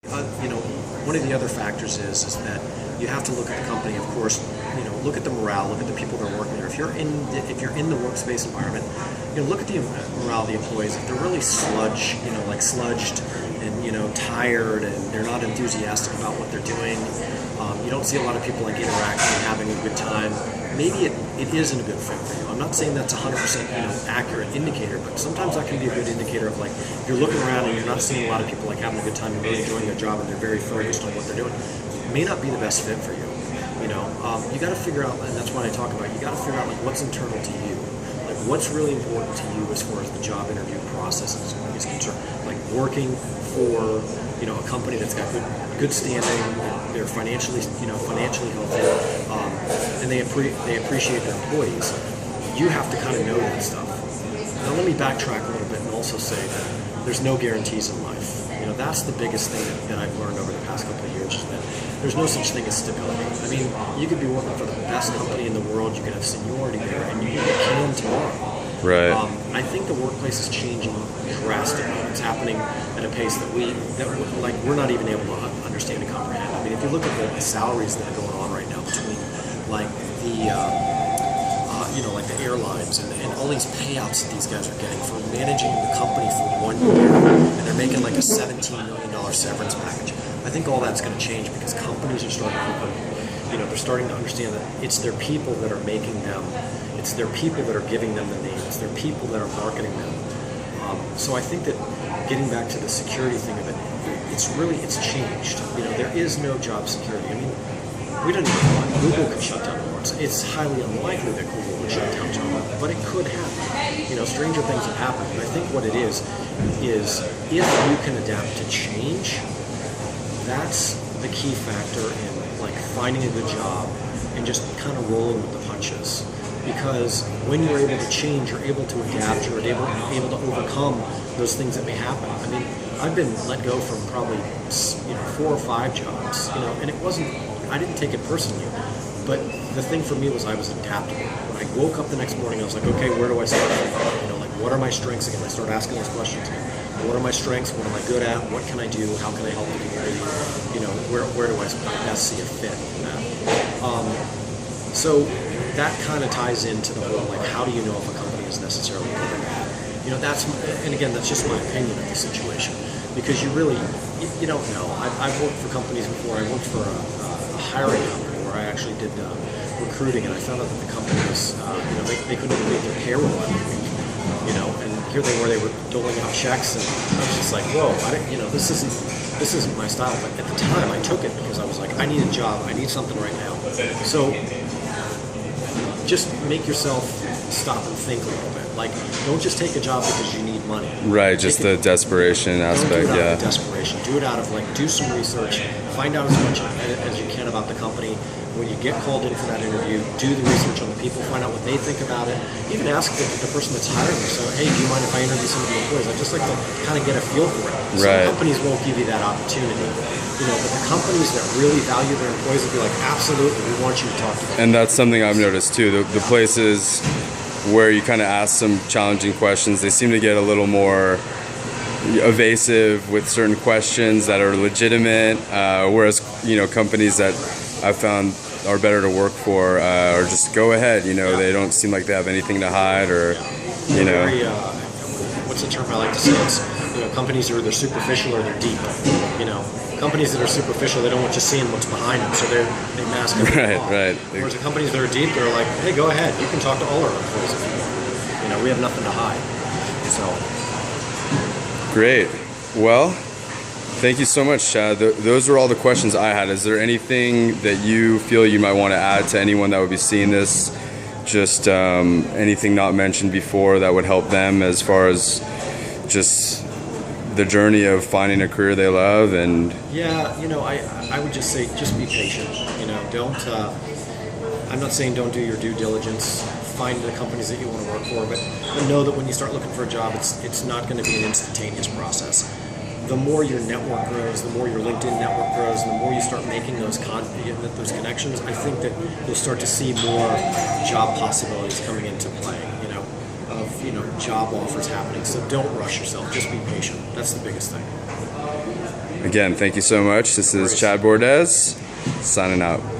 One of the other factors is that you have to look at the company, of course. Look at the morale, look at the people that are working there. If you're in the workspace environment, look at the morale of the employees. If they're really sludged and tired, and they're not enthusiastic about what they're doing, you don't see a lot of people interacting and having a good time. Maybe it isn't a good fit for you. I'm not saying that's 100% accurate indicator, but sometimes that can be a good indicator of you're looking around and you're not seeing a lot of people having a good time and really enjoying their job, and they're very focused on what they're doing. It may not be the best fit for you. You got to figure out, and that's what I talk about. You got to figure out what's internal to you, what's really important to you as far as the job interview process is concerned. Working for a company that's got good standing, they're financially healthy, and they appreciate their employees. You have to kind of know that stuff. Now let me backtrack a little bit and also say that there's no guarantees in life. That's the biggest thing that I've learned over the past couple of years, is that there's no such thing as stability. I mean, you could be working for the best company in the world, you could have seniority there, and you can get killed tomorrow. Right. I think the workplace is changing drastically. It's happening at a pace that we're not even able to understand and comprehend. I mean, if you look at the salaries that are going on right now between the airlines and all these payouts that these guys are getting for managing the company for 1 year, and they're making a $17 million severance package. I think all that's going to change because companies are starting to, they're starting to understand that it's their people that are making them. It's their people that are giving them the name. It's their people that are marketing them. So I think that getting back to the security thing of it, it's changed. There is no job security. I mean, we don't even know why Google could shut down tomorrow. It's highly unlikely that Google would shut down tomorrow, but it could happen. Stranger things have happened. And I think what it is if you can adapt to change, that's the key factor in finding a good job and just kind of rolling with the punches. Because when you're able to change, you're able to adapt, you're able to overcome those things that may happen. I mean, I've been let go from probably 4 or 5 jobs, and I didn't take it personally. But the thing for me was I was adaptable. When I woke up the next morning, I was like, okay, where do I start? What are my strengths again? I started asking those questions again. What are my strengths? What am I good at? What can I do? How can I help the community? Where do I best see a fit in that? So that kind of ties into the whole, how do you know if a company is necessarily good or bad? And again, that's just my opinion of the situation, because you don't know. I've worked for companies before. I worked for a hiring company where I actually did recruiting, and I found out that the company was, they couldn't even make their payroll every week, and here they were doling out checks, and I was just like, whoa, this isn't my style. But at the time, I took it because I was like, I need a job, I need something right now. So just make yourself stop and think a little bit. Don't just take a job because you need money. Right, just the desperation aspect. Don't do it out of desperation. Do it out of do some research, find out as much as you can about the company. When you get called in for that interview, do the research on the people, find out what they think about it. Even ask the person that's hiring you. So, hey, do you mind if I interview some of the employees? I'd just like to kind of get a feel for it. Right. Some companies won't give you that opportunity. But the companies that really value their employees will be like, absolutely, we want you to talk to them. And that's something I've noticed too. The places where you kind of ask some challenging questions, they seem to get a little more evasive with certain questions that are legitimate, whereas companies that I've found are better to work for or just go ahead. They don't seem like they have anything to hide, or Very, what's the term I like to say? It's companies are either superficial or they're deep. Companies that are superficial, they don't want you seeing what's behind them, so they mask everything off. Right. Whereas the companies that are deep, they're like, hey, go ahead, you can talk to all our employees if you want. We have nothing to hide. So great. Well, thank you so much, Chad. Those were all the questions I had. Is there anything that you feel you might want to add to anyone that would be seeing this? Just anything not mentioned before that would help them as far as just the journey of finding a career they love? And I would just say, just be patient. Don't. I'm not saying don't do your due diligence. Find the companies that you want to work for, but know that when you start looking for a job, it's not going to be an instantaneous process. The more your network grows, the more your LinkedIn network grows, and the more you start making those connections, I think that you'll start to see more job possibilities coming into play. Job offers happening. So don't rush yourself. Just be patient. That's the biggest thing. Again, thank you so much. This is Chad Bordez signing out.